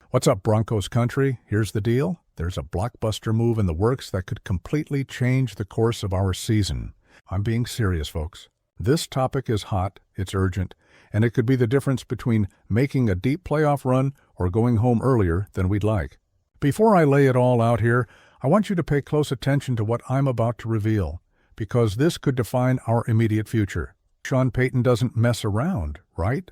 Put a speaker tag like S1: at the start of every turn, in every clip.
S1: What's up, Broncos Country? Here's the deal. There's a blockbuster move in the works that could completely change the course of our season. I'm being serious, folks. This topic is hot, it's urgent, and it could be the difference between making a deep playoff run or going home earlier than we'd like. Before I lay it all out here, I want you to pay close attention to what I'm about to reveal, because this could define our immediate future. Sean Payton doesn't mess around, right?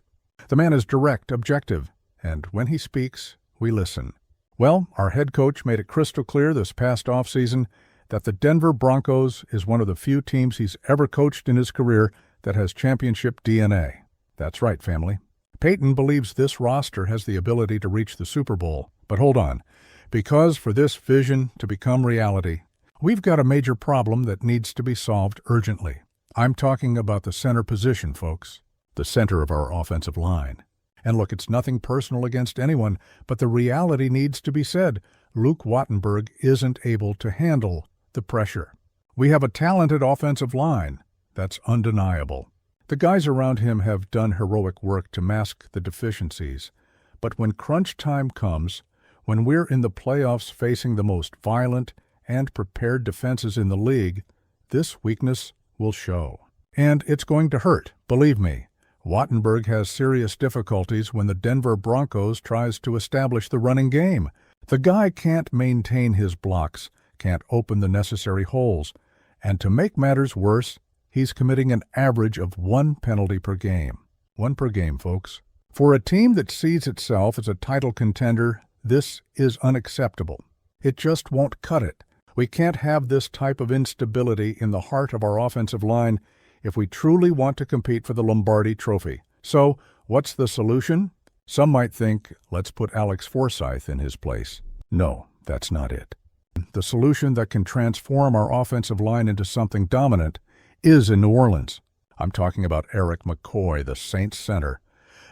S1: The man is direct, objective, and when he speaks, we listen. Well, our head coach made it crystal clear this past offseason that the Denver Broncos is one of the few teams he's ever coached in his career that has championship DNA. That's right, family. Payton believes this roster has the ability to reach the Super Bowl. But hold on, because for this vision to become reality, we've got a major problem that needs to be solved urgently. I'm talking about the center position, folks. The center of our offensive line. And look, it's nothing personal against anyone, but the reality needs to be said. Luke Wattenberg isn't able to handle the pressure. We have a talented offensive line. That's undeniable. The guys around him have done heroic work to mask the deficiencies. But when crunch time comes, when we're in the playoffs facing the most violent and prepared defenses in the league, this weakness will show. And it's going to hurt, believe me. Wattenberg has serious difficulties when the Denver Broncos tries to establish the running game. The guy can't maintain his blocks, can't open the necessary holes, and to make matters worse, he's committing an average of 1 penalty per game. 1 per game, folks. For a team that sees itself as a title contender, this is unacceptable. It just won't cut it. We can't have this type of instability in the heart of our offensive line if we truly want to compete for the Lombardi Trophy. So, what's the solution? Some might think, let's put Alex Forsythe in his place. No, that's not it. The solution that can transform our offensive line into something dominant is in New Orleans. I'm talking about Eric McCoy, the Saints center.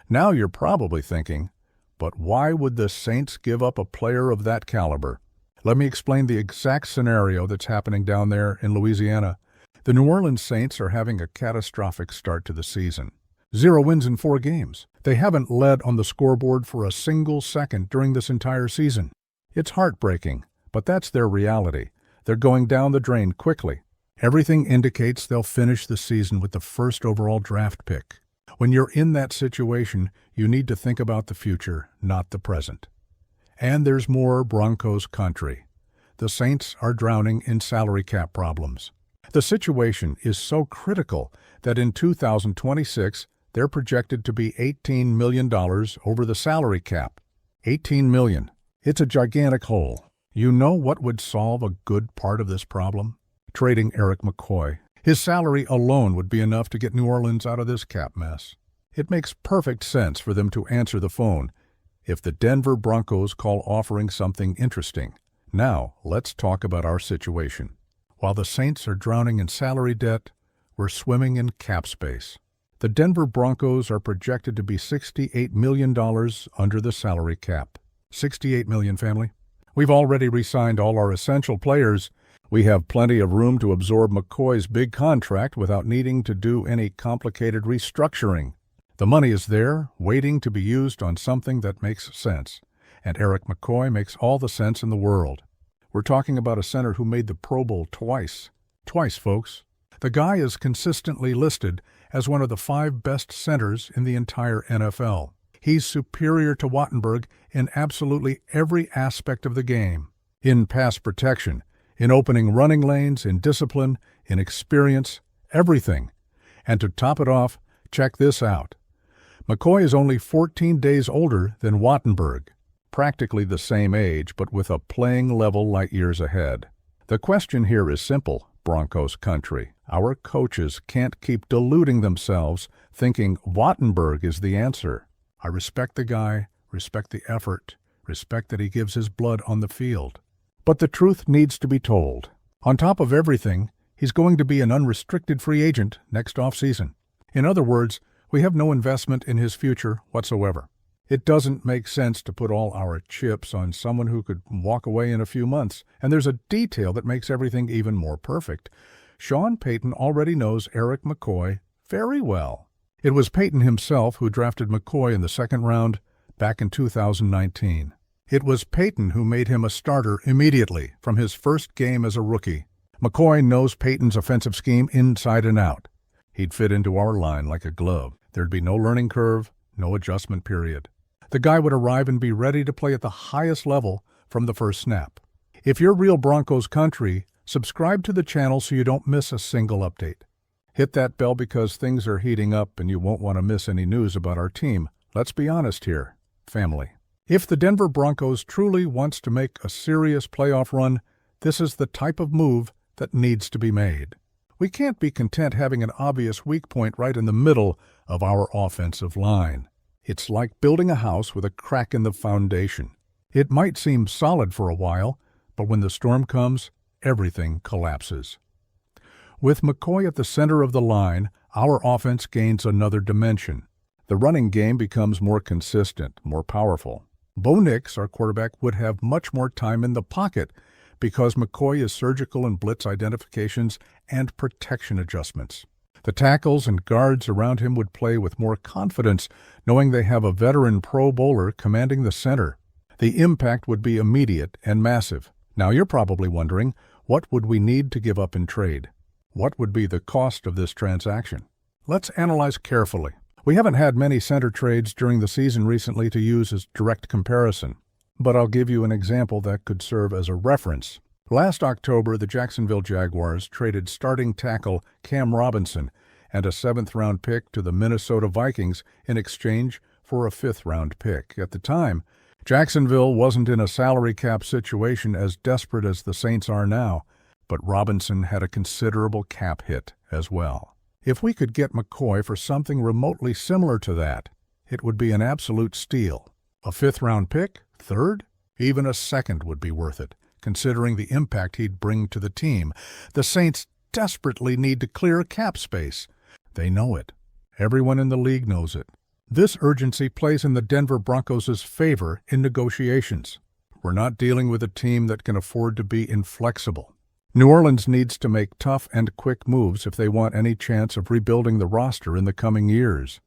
S1: Now you're probably thinking, but why would the Saints give up a player of that caliber? Let me explain the exact scenario that's happening down there in Louisiana. The New Orleans Saints are having a catastrophic start to the season. 0 wins in 4 games. They haven't led on the scoreboard for a single second during this entire season. It's heartbreaking, but that's their reality. They're going down the drain quickly. Everything indicates they'll finish the season with the first overall draft pick. When you're in that situation, you need to think about the future, not the present. And there's more Broncos Country. The Saints are drowning in salary cap problems. The situation is so critical that in 2026, they're projected to be $18 million over the salary cap. $18 million. It's a gigantic hole. You know what would solve a good part of this problem? Trading Eric McCoy. His salary alone would be enough to get New Orleans out of this cap mess. It makes perfect sense for them to answer the phone if the Denver Broncos call offering something interesting. Now, let's talk about our situation. While the Saints are drowning in salary debt, we're swimming in cap space. The Denver Broncos are projected to be $68 million under the salary cap. $68 million, family. We've already re-signed all our essential players. We have plenty of room to absorb McCoy's big contract without needing to do any complicated restructuring. The money is there, waiting to be used on something that makes sense. And Eric McCoy makes all the sense in the world. We're talking about a center who made the Pro Bowl twice. Twice, folks. The guy is consistently listed as one of the 5 best centers in the entire NFL. He's superior to Wattenberg in absolutely every aspect of the game. In pass protection, in opening running lanes, in discipline, in experience, everything. And to top it off, check this out. McCoy is only 14 days older than Wattenberg. Practically the same age, but with a playing level light years ahead. The question here is simple, Broncos Country. Our coaches can't keep deluding themselves, thinking Wattenberg is the answer. I respect the guy, respect the effort, respect that he gives his blood on the field. But the truth needs to be told. On top of everything, he's going to be an unrestricted free agent next offseason. In other words, we have no investment in his future whatsoever. It doesn't make sense to put all our chips on someone who could walk away in a few months. And there's a detail that makes everything even more perfect. Sean Payton already knows Eric McCoy very well. It was Payton himself who drafted McCoy in the 2nd round back in 2019. It was Peyton who made him a starter immediately from his first game as a rookie. McCoy knows Peyton's offensive scheme inside and out. He'd fit into our line like a glove. There'd be no learning curve, no adjustment period. The guy would arrive and be ready to play at the highest level from the first snap. If you're real Broncos Country, subscribe to the channel so you don't miss a single update. Hit that bell because things are heating up and you won't want to miss any news about our team. Let's be honest here, family. If the Denver Broncos truly wants to make a serious playoff run, this is the type of move that needs to be made. We can't be content having an obvious weak point right in the middle of our offensive line. It's like building a house with a crack in the foundation. It might seem solid for a while, but when the storm comes, everything collapses. With McCoy at the center of the line, our offense gains another dimension. The running game becomes more consistent, more powerful. Bo Nix, our quarterback, would have much more time in the pocket because McCoy is surgical in blitz identifications and protection adjustments. The tackles and guards around him would play with more confidence, knowing they have a veteran Pro Bowler commanding the center. The impact would be immediate and massive. Now you're probably wondering, what would we need to give up in trade? What would be the cost of this transaction? Let's analyze carefully. We haven't had many center trades during the season recently to use as direct comparison, but I'll give you an example that could serve as a reference. Last October, the Jacksonville Jaguars traded starting tackle Cam Robinson and a 7th-round pick to the Minnesota Vikings in exchange for a 5th-round pick. At the time, Jacksonville wasn't in a salary cap situation as desperate as the Saints are now, but Robinson had a considerable cap hit as well. If we could get McCoy for something remotely similar to that, it would be an absolute steal. A 5th-round pick? 3rd? Even a 2nd would be worth it, considering the impact he'd bring to the team. The Saints desperately need to clear cap space. They know it. Everyone in the league knows it. This urgency plays in the Denver Broncos' favor in negotiations. We're not dealing with a team that can afford to be inflexible. New Orleans needs to make tough and quick moves if they want any chance of rebuilding the roster in the coming years.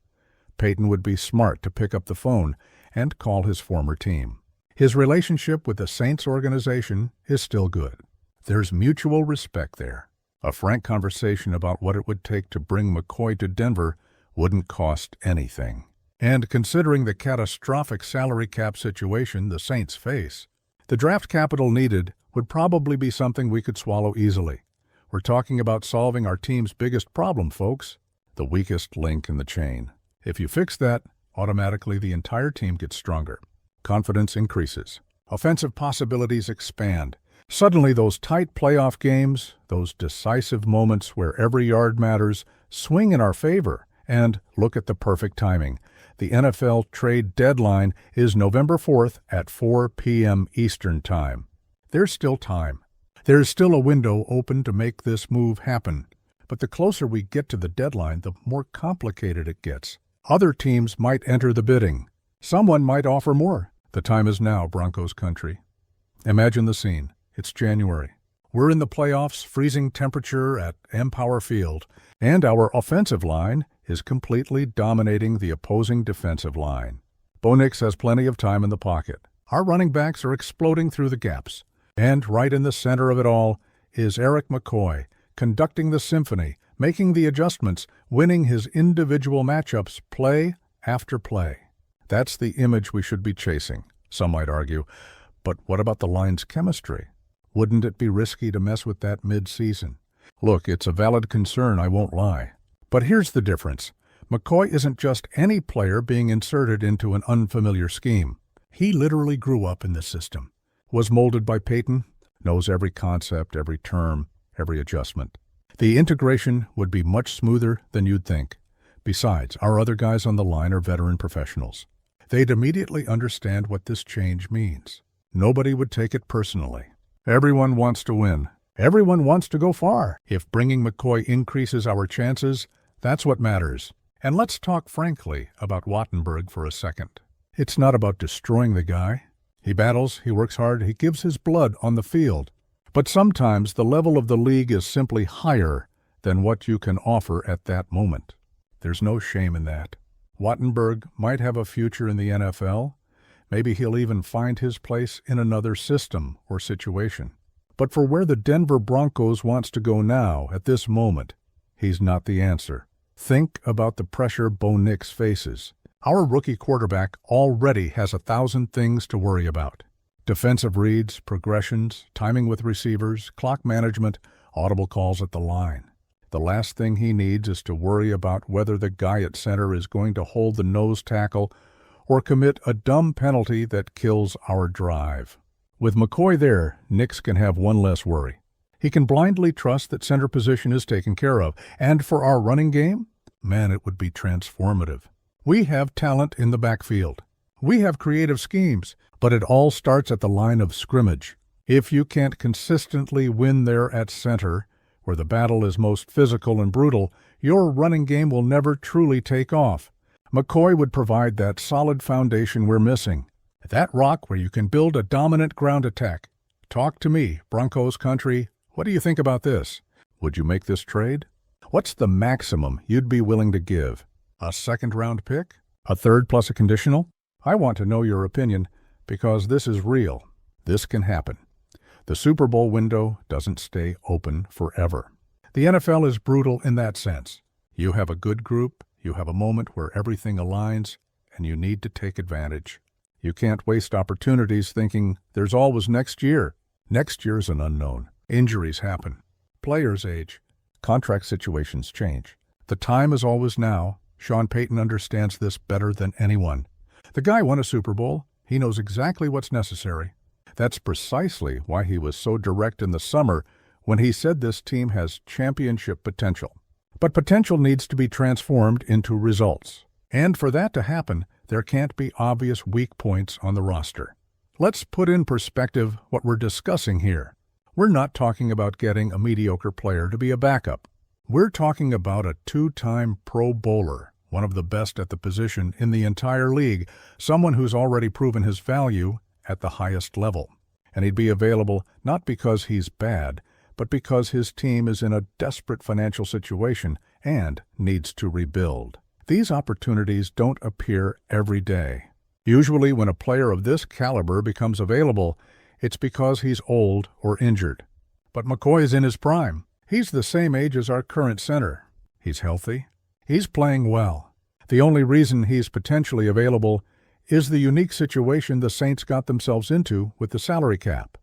S1: Peyton would be smart to pick up the phone and call his former team. His relationship with the Saints organization is still good. There's mutual respect there. A frank conversation about what it would take to bring McCoy to Denver wouldn't cost anything. And considering the catastrophic salary cap situation the Saints face, the draft capital needed would probably be something we could swallow easily. We're talking about solving our team's biggest problem, folks, the weakest link in the chain. If you fix that, automatically the entire team gets stronger. Confidence increases. Offensive possibilities expand. Suddenly those tight playoff games, those decisive moments where every yard matters, swing in our favor. And look at the perfect timing. The NFL trade deadline is November 4th at 4 p.m. Eastern Time. There's still time. There's still a window open to make this move happen. But the closer we get to the deadline, the more complicated it gets. Other teams might enter the bidding. Someone might offer more. The time is now, Broncos Country. Imagine the scene. It's January. We're in the playoffs, freezing temperature at Empower Field, and our offensive line is completely dominating the opposing defensive line. Bo Nix has plenty of time in the pocket. Our running backs are exploding through the gaps. And right in the center of it all is Eric McCoy, conducting the symphony, making the adjustments, winning his individual matchups play after play. That's the image we should be chasing, some might argue. But what about the line's chemistry? Wouldn't it be risky to mess with that mid-season? Look, it's a valid concern, I won't lie. But here's the difference. McCoy isn't just any player being inserted into an unfamiliar scheme. He literally grew up in the system, was molded by Peyton, knows every concept, every term, every adjustment. The integration would be much smoother than you'd think. Besides, our other guys on the line are veteran professionals. They'd immediately understand what this change means. Nobody would take it personally. Everyone wants to win. Everyone wants to go far. If bringing McCoy increases our chances, that's what matters. And let's talk frankly about Wattenberg for a second. It's not about destroying the guy. He battles, he works hard, he gives his blood on the field. But sometimes the level of the league is simply higher than what you can offer at that moment. There's no shame in that. Wattenberg might have a future in the NFL, Maybe he'll even find his place in another system or situation. But for where the Denver Broncos wants to go now, at this moment, he's not the answer. Think about the pressure Bo Nix faces. Our rookie quarterback already has 1,000 things to worry about. Defensive reads, progressions, timing with receivers, clock management, audible calls at the line. The last thing he needs is to worry about whether the guy at center is going to hold the nose tackle or commit a dumb penalty that kills our drive. With McCoy there, Nix can have one less worry. He can blindly trust that center position is taken care of. And for our running game, man, it would be transformative. We have talent in the backfield. We have creative schemes, but it all starts at the line of scrimmage. If you can't consistently win there at center, where the battle is most physical and brutal, your running game will never truly take off. McCoy would provide that solid foundation we're missing. That rock where you can build a dominant ground attack. Talk to me, Broncos Country. What do you think about this? Would you make this trade? What's the maximum you'd be willing to give? A second-round pick? A third plus a conditional? I want to know your opinion because this is real. This can happen. The Super Bowl window doesn't stay open forever. The NFL is brutal in that sense. You have a good group, you have a moment where everything aligns, and you need to take advantage. You can't waste opportunities thinking there's always next year. Next year's an unknown. Injuries happen. Players age. Contract situations change. The time is always now. Sean Payton understands this better than anyone. The guy won a Super Bowl. He knows exactly what's necessary. That's precisely why he was so direct in the summer when he said this team has championship potential. But potential needs to be transformed into results. And for that to happen, there can't be obvious weak points on the roster. Let's put in perspective what we're discussing here. We're not talking about getting a mediocre player to be a backup. We're talking about a two-time Pro Bowler, one of the best at the position in the entire league, someone who's already proven his value at the highest level. And he'd be available not because he's bad, but because his team is in a desperate financial situation and needs to rebuild. These opportunities don't appear every day. Usually when a player of this caliber becomes available, it's because he's old or injured. But McCoy is in his prime. He's the same age as our current center. He's healthy. He's playing well. The only reason he's potentially available is the unique situation the Saints got themselves into with the salary cap.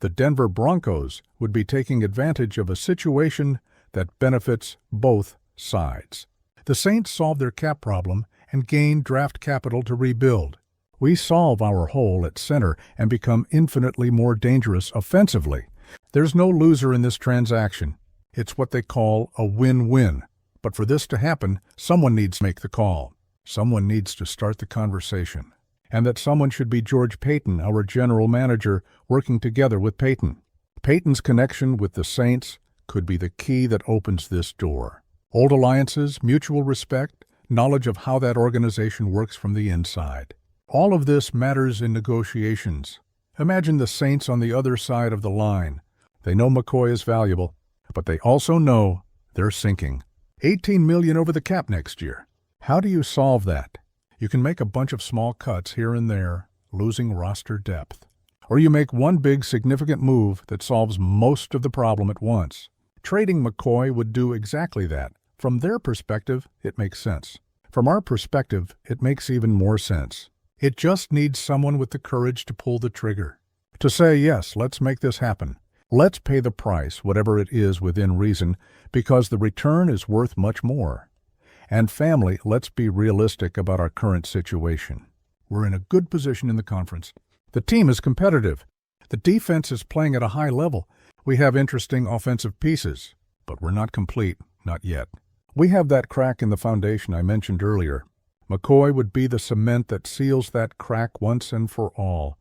S1: The Denver Broncos would be taking advantage of a situation that benefits both sides. The Saints solve their cap problem and gain draft capital to rebuild. We solve our hole at center and become infinitely more dangerous offensively. There's no loser in this transaction. It's what they call a win-win. But for this to happen, someone needs to make the call. Someone needs to start the conversation. And that someone should be George Paton, our general manager, working together with Paton. Paton's connection with the Saints could be the key that opens this door. Old alliances, mutual respect, knowledge of how that organization works from the inside. All of this matters in negotiations. Imagine the Saints on the other side of the line. They know McCoy is valuable, but they also know they're sinking. $18 million over the cap next year. How do you solve that? You can make a bunch of small cuts here and there, losing roster depth. Or you make one big significant move that solves most of the problem at once. Trading McCoy would do exactly that. From their perspective, it makes sense. From our perspective, it makes even more sense. It just needs someone with the courage to pull the trigger. To say, yes, let's make this happen. Let's pay the price, whatever it is within reason, because the return is worth much more. And family, let's be realistic about our current situation. We're in a good position in the conference. The team is competitive. The defense is playing at a high level. We have interesting offensive pieces, but we're not complete, not yet. We have that crack in the foundation I mentioned earlier. McCoy would be the cement that seals that crack once and for all.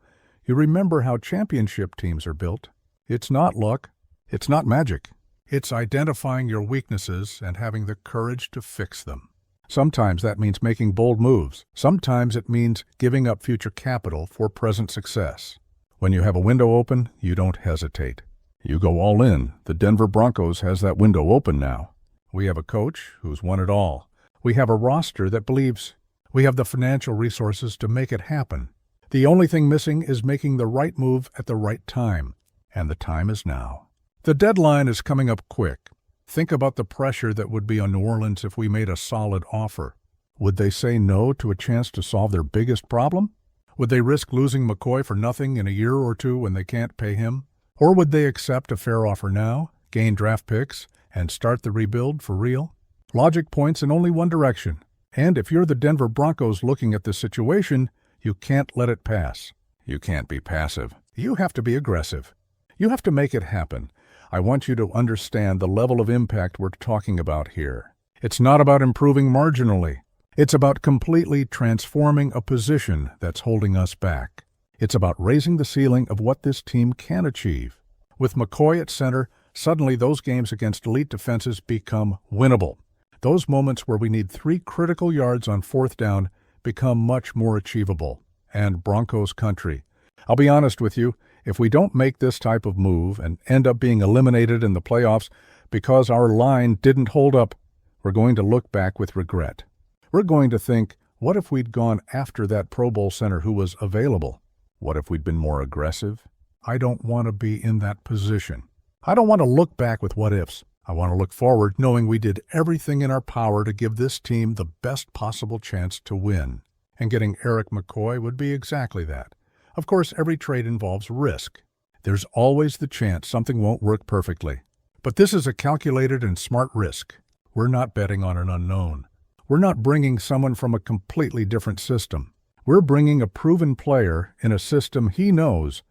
S1: You remember how championship teams are built. It's not luck. It's not magic. It's identifying your weaknesses and having the courage to fix them. Sometimes that means making bold moves. Sometimes it means giving up future capital for present success. When you have a window open, you don't hesitate. You go all in. The Denver Broncos has that window open now. We have a coach who's won it all. We have a roster that believes. We have the financial resources to make it happen. The only thing missing is making the right move at the right time, and the time is now. The deadline is coming up quick. Think about the pressure that would be on New Orleans if we made a solid offer. Would they say no to a chance to solve their biggest problem? Would they risk losing McCoy for nothing in a year or two when they can't pay him? Or would they accept a fair offer now, gain draft picks, and start the rebuild for real? Logic points in only one direction. And if you're the Denver Broncos looking at this situation, you can't let it pass. You can't be passive. You have to be aggressive. You have to make it happen. I want you to understand the level of impact we're talking about here. It's not about improving marginally. It's about completely transforming a position that's holding us back. It's about raising the ceiling of what this team can achieve. With McCoy at center, suddenly those games against elite defenses become winnable. Those moments where we need 3 critical yards on 4th down become much more achievable. And Broncos Country. I'll be honest with you, if we don't make this type of move and end up being eliminated in the playoffs because our line didn't hold up, we're going to look back with regret. We're going to think, what if we'd gone after that Pro Bowl center who was available? What if we'd been more aggressive? I don't want to be in that position. I don't want to look back with what ifs. I want to look forward knowing we did everything in our power to give this team the best possible chance to win. And getting Eric McCoy would be exactly that. Of course, every trade involves risk. There's always the chance something won't work perfectly. But this is a calculated and smart risk. We're not betting on an unknown. We're not bringing someone from a completely different system. We're bringing a proven player in a system he knows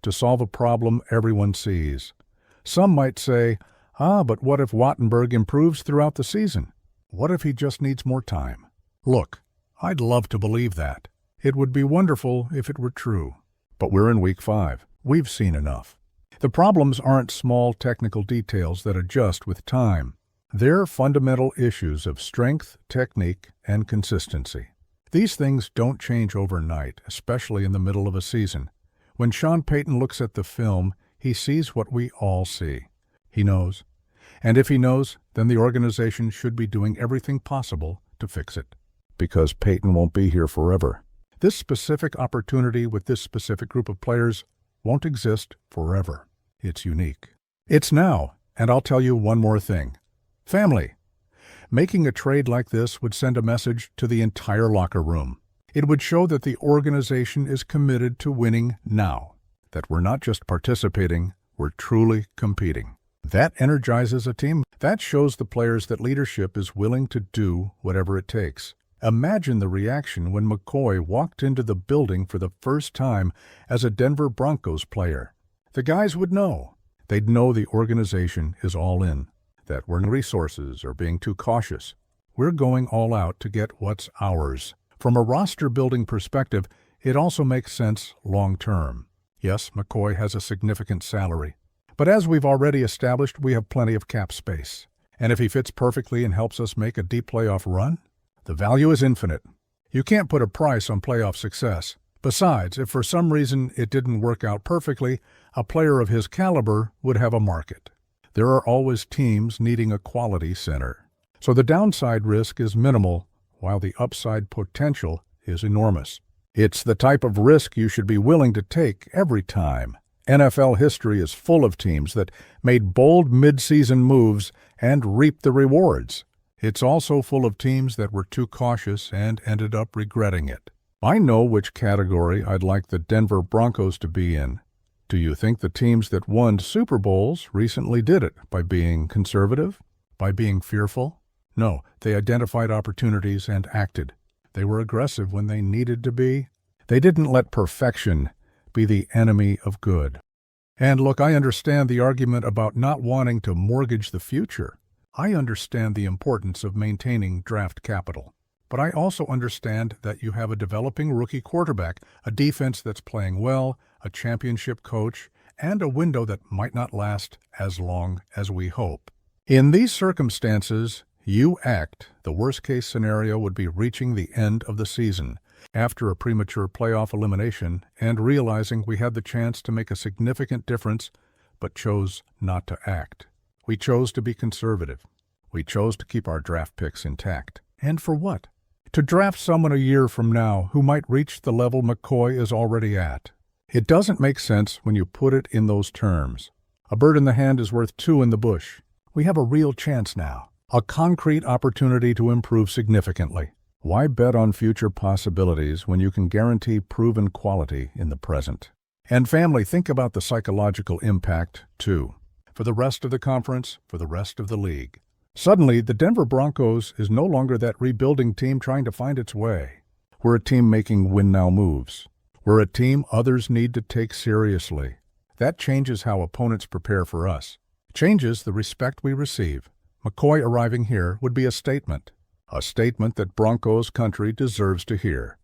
S1: to solve a problem everyone sees. Some might say, but what if Wattenberg improves throughout the season? What if he just needs more time? Look, I'd love to believe that. It would be wonderful if it were true. But we're in week 5. We've seen enough. The problems aren't small technical details that adjust with time. They're fundamental issues of strength, technique, and consistency. These things don't change overnight, especially in the middle of a season. When Sean Payton looks at the film, he sees what we all see. He knows. And if he knows, then the organization should be doing everything possible to fix it. Because Payton won't be here forever. This specific opportunity with this specific group of players won't exist forever. It's unique. It's now, and I'll tell you one more thing. Family. Making a trade like this would send a message to the entire locker room. It would show that the organization is committed to winning now, that we're not just participating, we're truly competing. That energizes a team. That shows the players that leadership is willing to do whatever it takes. Imagine the reaction when McCoy walked into the building for the first time as a Denver Broncos player. The guys would know. They'd know the organization is all in, that we're no resources or being too cautious. We're going all out to get what's ours. From a roster-building perspective, it also makes sense long-term. Yes, McCoy has a significant salary. But as we've already established, we have plenty of cap space. And if he fits perfectly and helps us make a deep playoff run, the value is infinite. You can't put a price on playoff success. Besides, if for some reason it didn't work out perfectly, a player of his caliber would have a market. There are always teams needing a quality center. So the downside risk is minimal, while the upside potential is enormous. It's the type of risk you should be willing to take every time. NFL history is full of teams that made bold mid-season moves and reaped the rewards. It's also full of teams that were too cautious and ended up regretting it. I know which category I'd like the Denver Broncos to be in. Do you think the teams that won Super Bowls recently did it by being conservative? By being fearful? No, they identified opportunities and acted. They were aggressive when they needed to be. They didn't let perfection be the enemy of good. And look, I understand the argument about not wanting to mortgage the future. I understand the importance of maintaining draft capital. But I also understand that you have a developing rookie quarterback, a defense that's playing well, a championship coach, and a window that might not last as long as we hope. In these circumstances, you act. The worst-case scenario would be reaching the end of the season after a premature playoff elimination and realizing we had the chance to make a significant difference but chose not to act. We chose to be conservative. We chose to keep our draft picks intact. And for what? To draft someone a year from now who might reach the level McCoy is already at. It doesn't make sense when you put it in those terms. A bird in the hand is worth two in the bush. We have a real chance now, a concrete opportunity to improve significantly. Why bet on future possibilities when you can guarantee proven quality in the present? And family, think about the psychological impact, too. For the rest of the conference, for the rest of the league. Suddenly, the Denver Broncos is no longer that rebuilding team trying to find its way. We're a team making win-now moves. We're a team others need to take seriously. That changes how opponents prepare for us. Changes the respect we receive. McCoy arriving here would be a statement. A statement that Broncos Country deserves to hear.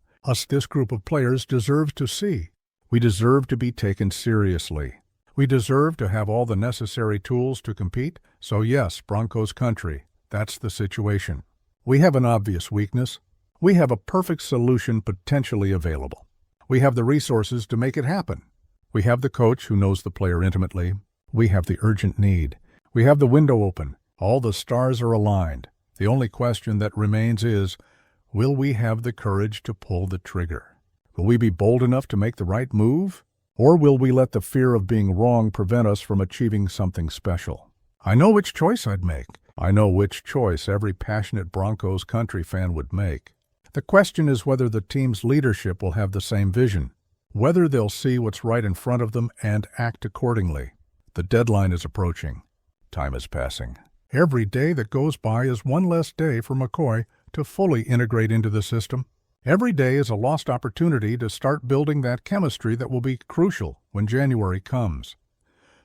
S1: This group of players deserves to see. We deserve to be taken seriously. We deserve to have all the necessary tools to compete. So yes, Broncos Country, that's the situation. We have an obvious weakness. We have a perfect solution potentially available. We have the resources to make it happen. We have the coach who knows the player intimately. We have the urgent need. We have the window open. All the stars are aligned. The only question that remains is, will we have the courage to pull the trigger? Will we be bold enough to make the right move? Or will we let the fear of being wrong prevent us from achieving something special? I know which choice I'd make. I know which choice every passionate Broncos Country fan would make. The question is whether the team's leadership will have the same vision, whether they'll see what's right in front of them and act accordingly. The deadline is approaching. Time is passing. Every day that goes by is one less day for McCoy to fully integrate into the system. Every day is a lost opportunity to start building that chemistry that will be crucial when January comes.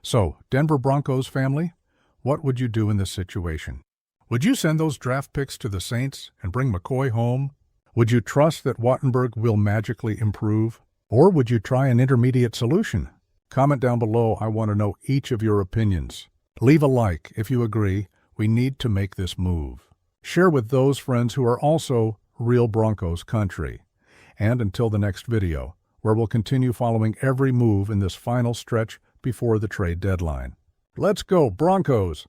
S1: So, Denver Broncos family, what would you do in this situation? Would you send those draft picks to the Saints and bring McCoy home? Would you trust that Wattenberg will magically improve? Or would you try an intermediate solution? Comment down below. I want to know each of your opinions. Leave a like if you agree we need to make this move. Share with those friends who are also real Broncos Country. And until the next video, where we'll continue following every move in this final stretch before the trade deadline. Let's go, Broncos!